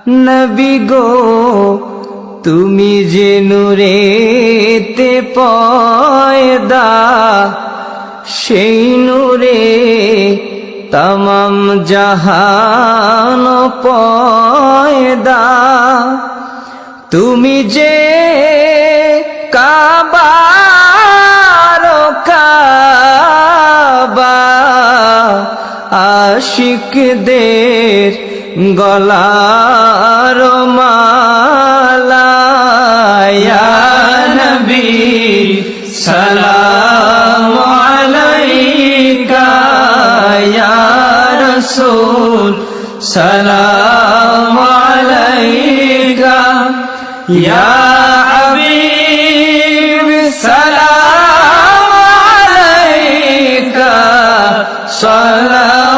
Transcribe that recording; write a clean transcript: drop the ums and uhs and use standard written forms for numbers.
নবী গো তুমি যে নূরেতে পয়দা, সেই নূরে তমাম জাহান পয়দা। তুমি যে কাবার কাবা, আশিকদের গলার মালা। ইয়া নবী সালাম আলাইকা, ইয়া রাসূল সালাম আলাইকা, ইয়া হাবিব সালাম আলাইকা, সালাওয়াতুল